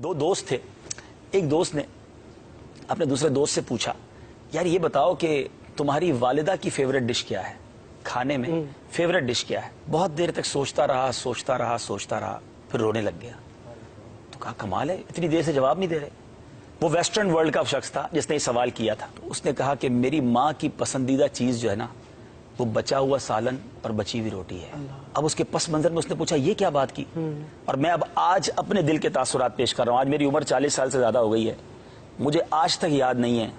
दो दोस्त थे। एक दोस्त ने अपने दूसरे दोस्त से पूछा, यार ये बताओ कि तुम्हारी वालिदा की फेवरेट डिश क्या है, खाने में फेवरेट डिश क्या है। बहुत देर तक सोचता रहा, फिर रोने लग गया। तो कहा कमाल है, इतनी देर से जवाब नहीं दे रहे। वो वेस्टर्न वर्ल्ड का शख्स था जिसने ये सवाल किया था। तो उसने कहा कि मेरी माँ की पसंदीदा चीज जो है ना, वो बचा हुआ सालन और बची हुई रोटी है। अब उसके पस मंजर में उसने पूछा ये क्या बात की। और मैं अब आज अपने दिल के तासुरात पेश कर रहा हूँ। आज मेरी उम्र 40 साल से ज्यादा हो गई है, मुझे आज तक याद नहीं है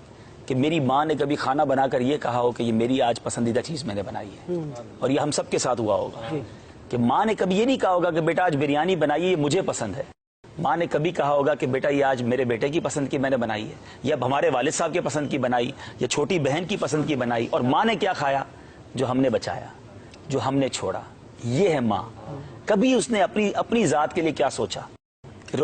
कि मेरी माँ ने कभी खाना बनाकर ये कहा हो कि ये मेरी आज पसंदीदा चीज मैंने बनाई है। और ये हम सबके साथ हुआ होगा कि माँ ने कभी ये नहीं कहा होगा कि बेटा आज बिरयानी बनाई है, ये मुझे पसंद है। माँ ने कभी कहा होगा कि बेटा ये आज मेरे बेटे की पसंद की मैंने बनाई है, या हमारे वालिद साहब के पसंद की बनाई, या छोटी बहन की पसंद की बनाई। और माँ ने क्या खाया? जो हमने बचाया, जो हमने छोड़ा। ये है माँ। कभी उसने अपनी जात के लिए क्या सोचा?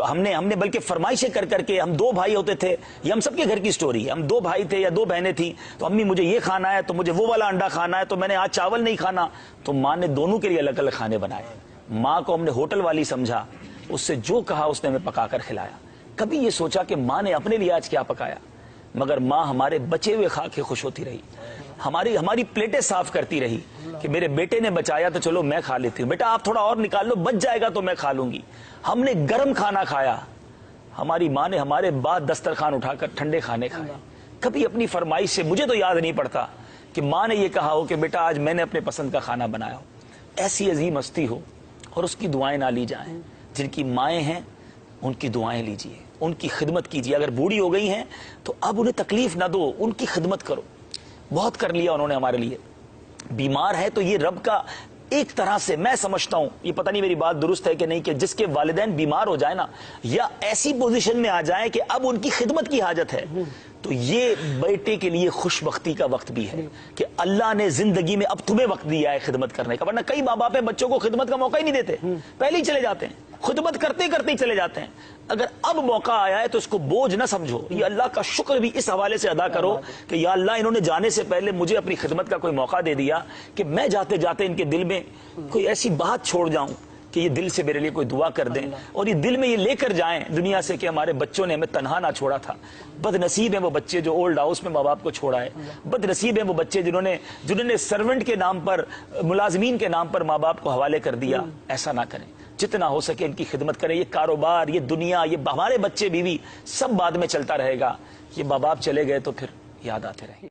हमने बल्कि फरमाइशें कर करके, हम दो भाई होते थे, ये हम सबके घर की स्टोरी है। हम दो भाई थे या दो बहनें थी, तो अम्मी मुझे ये खाना है, तो मुझे वो वाला अंडा खाना है, तो मैंने आज चावल नहीं खाना। तो माँ ने दोनों के लिए अलग अलग खाने बनाए। माँ को हमने होटल वाली समझा, उससे जो कहा उसने हमें पकाकर खिलाया। कभी ये सोचा कि माँ ने अपने लिए आज क्या पकाया? मगर माँ हमारे बचे हुए खा के खुश होती रही, हमारी प्लेटें साफ करती रही कि मेरे बेटे ने बचाया तो चलो मैं खा लेती हूँ, बेटा आप थोड़ा और निकाल लो, बच जाएगा तो मैं खा लूंगी। हमने गर्म खाना खाया, हमारी माँ ने हमारे बाद दस्तरखान उठाकर ठंडे खाने खाए। कभी अपनी फरमाइश से, मुझे तो याद नहीं पड़ता कि माँ ने यह कहा हो कि बेटा आज मैंने अपने पसंद का खाना बनाया हो। ऐसी अजीम हस्ती हो और उसकी दुआएं ना ली जाएं। जिनकी माएँ हैं उनकी दुआएं लीजिए, उनकी खिदमत कीजिए। अगर बूढ़ी हो गई हैं तो अब उन्हें तकलीफ ना दो, उनकी खिदमत करो। बहुत कर लिया उन्होंने हमारे लिए। बीमार है तो ये रब का एक तरह से, मैं समझता हूं, ये पता नहीं मेरी बात दुरुस्त है कि नहीं, कि जिसके वालिदैन बीमार हो जाए ना, या ऐसी पोजीशन में आ जाए कि अब उनकी खिदमत की हाजत है, तो ये बेटे के लिए खुशबख्ती का वक्त भी है कि अल्लाह ने जिंदगी में अब तुम्हें वक्त दिया है खिदमत करने का। वरना कई माँ बाप बच्चों को खिदमत का मौका ही नहीं देते, पहले ही चले जाते हैं, खुदमत करते करते ही चले जाते हैं। अगर अब मौका आया है तो इसको बोझ न समझो, ये अल्लाह का शुक्र भी इस हवाले से अदा करो कि या अल्लाह इन्होंने जाने से पहले मुझे अपनी खिदमत का कोई मौका दे दिया कि मैं जाते जाते इनके दिल में कोई ऐसी बात छोड़ जाऊं कि ये दिल से मेरे लिए कोई दुआ कर दें, और ये दिल में ये लेकर जाएं दुनिया से कि हमारे बच्चों ने हमें तन्हा ना छोड़ा था। बदनसीब है वो बच्चे जो ओल्ड हाउस में माँ बाप को छोड़ा है। बदनसीब है वो बच्चे जिन्होंने सर्वेंट के नाम पर, मुलाजमीन के नाम पर माँ बाप को हवाले कर दिया। ऐसा ना करें, जितना हो सके इनकी खिदमत करें। ये कारोबार, ये दुनिया, ये हमारे बच्चे बीवी सब बाद में चलता रहेगा। ये माँ बाप चले गए तो फिर याद आते रहे।